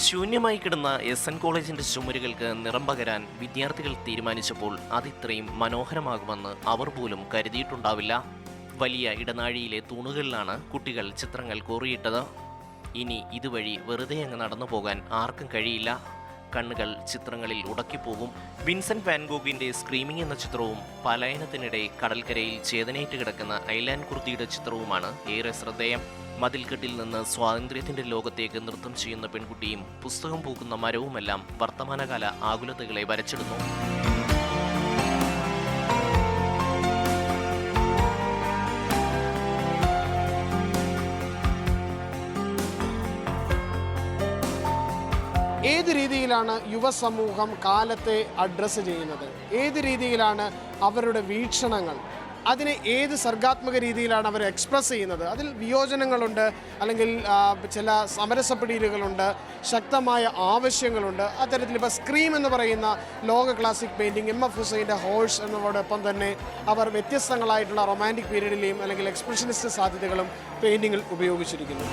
ശൂന്യമായി കിടന്ന S N കോളേജിന്റെ ചുമരുകൾക്ക് നിറം പകരാൻ വിദ്യാർത്ഥികൾ തീരുമാനിച്ചപ്പോൾ അതിത്രയും മനോഹരമാകുമെന്ന് അവർ പോലും കരുതിയിട്ടുണ്ടാവില്ല. വലിയ ഇടനാഴിയിലെ തൂണുകളിലാണ് കുട്ടികൾ ചിത്രങ്ങൾ കോറിയിട്ടത്. ഇനി ഇതുവഴി വെറുതെ അങ്ങ് നടന്നു പോകാൻ ആർക്കും കഴിയില്ല. കണ്ണുകൾ ചിത്രങ്ങളിൽ ഉടക്കിപ്പോകും. വിൻസെന്റ് വാൻ ഗോഗിന്റെ സ്ക്രീമിംഗ് എന്ന ചിത്രവും പലായനത്തിനിടെ കടൽക്കരയിൽ ചേതനയേറ്റ് കിടക്കുന്ന ഐലാൻ കുർത്തിയുടെ ചിത്രവുമാണ് ഏറെ ശ്രദ്ധേയം. മതിൽക്കെട്ടിൽ നിന്ന് സ്വാതന്ത്ര്യത്തിന്റെ ലോകത്തേക്ക് നൃത്തം ചെയ്യുന്ന പെൺകുട്ടിയും പുസ്തകം പൂക്കുന്ന മരവുമെല്ലാം വർത്തമാനകാല ആകുലതകളെ വരച്ചിടുന്നു. ഏത് രീതിയിലാണ് യുവസമൂഹം കാലത്തെ അഡ്രസ്സ് ചെയ്യുന്നത്, ഏത് രീതിയിലാണ് അവരുടെ വീക്ഷണങ്ങൾ, അതിനെ ഏത് സർഗാത്മക രീതിയിലാണ് അവർ എക്സ്പ്രസ് ചെയ്യുന്നത്. അതിൽ വിയോജനങ്ങളുണ്ട്, അല്ലെങ്കിൽ ചില സമരസപ്പെടലുകളുണ്ട്, ശക്തമായ ആവശ്യങ്ങളുണ്ട്. അത്തരത്തിൽ ഇപ്പോൾ സ്ക്രീം എന്ന് പറയുന്ന ലോക ക്ലാസിക് പെയിൻറ്റിങ് എം എഫ് ഹുസൈൻ്റെ ഹോഴ്സ് എന്നതോടൊപ്പം തന്നെ അവർ വ്യത്യസ്തങ്ങളായിട്ടുള്ള റൊമാൻറ്റിക് പീരീഡിലെയും അല്ലെങ്കിൽ എക്സ്പ്രഷനിസ്റ്റ് സാധ്യതകളും പെയിൻറ്റിങ്ങിൽ ഉപയോഗിച്ചിരിക്കുന്നു.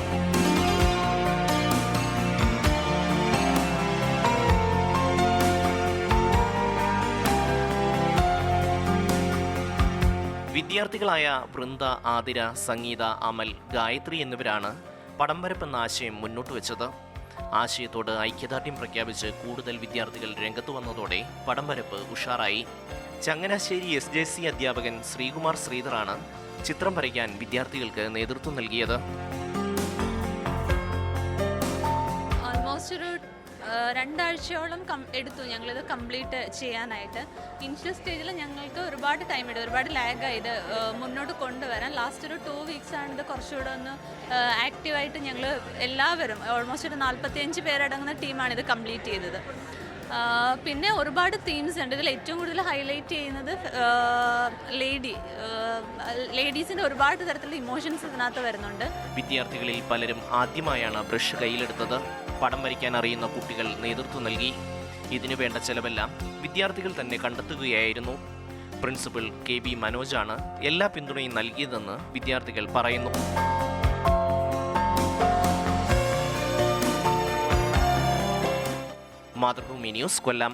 വിദ്യാർത്ഥികളായ വൃന്ദ, ആതിര, സംഗീത, അമൽ, ഗായത്രി എന്നിവരാണ് പടം വരപ്പെന്ന ആശയം മുന്നോട്ട് വെച്ചത്. ആശയത്തോട് ഐക്യദാർഢ്യം പ്രഖ്യാപിച്ച് കൂടുതൽ വിദ്യാർത്ഥികൾ രംഗത്ത് വന്നതോടെ പടം വരപ്പ് ഉഷാറായി. ചങ്ങനാശ്ശേരി SJC അധ്യാപകൻ ശ്രീകുമാർ ശ്രീധറാണ് ചിത്രം വരയ്ക്കാൻ വിദ്യാർത്ഥികൾക്ക് നേതൃത്വം നൽകിയത്. രണ്ടാഴ്ചയോളം എടുത്തു ഞങ്ങളിത് കംപ്ലീറ്റ് ചെയ്യാനായിട്ട്. ഇനിഷ്യൽ സ്റ്റേജിൽ ഞങ്ങൾക്ക് ഒരുപാട് ടൈം എടുത്തു, ഒരുപാട് ലാഗായത് മുന്നോട്ട് കൊണ്ടുവരാൻ. ലാസ്റ്റ് ഒരു 2 വീക്സാണ് ഇത് കുറച്ചുകൂടെ ഒന്ന് ആക്റ്റീവായിട്ട് ഞങ്ങൾ എല്ലാവരും ഓൾമോസ്റ്റ് ഒരു 45 പേരടങ്ങുന്ന ടീമാണ് ഇത് കംപ്ലീറ്റ് ചെയ്തത്. പിന്നെ ഒരുപാട് തീംസ് ഉണ്ട്. ഇതിൽ ഏറ്റവും കൂടുതൽ ഹൈലൈറ്റ് ചെയ്യുന്നത് ലേഡീസിൻ്റെ ഒരുപാട് തരത്തിലുള്ള ഇമോഷൻസ് ഇതിനകത്ത് വരുന്നുണ്ട്. വിദ്യാർത്ഥികളിൽ പലരും ആദ്യമായാണ് ബ്രഷ് കയ്യിലെടുത്തത്. പടം വരയ്ക്കാൻ അറിയുന്ന കുട്ടികൾ നേതൃത്വം നൽകി. ഇതിനു വേണ്ട ചെലവെല്ലാം വിദ്യാർത്ഥികൾ തന്നെ കണ്ടെത്തുകയായിരുന്നു. പ്രിൻസിപ്പൽ KB മനോജാണ് എല്ലാ പിന്തുണയും നൽകിയതെന്ന് വിദ്യാർത്ഥികൾ പറയുന്നു. മാതൃഭൂമി ന്യൂസ്, കൊല്ലം.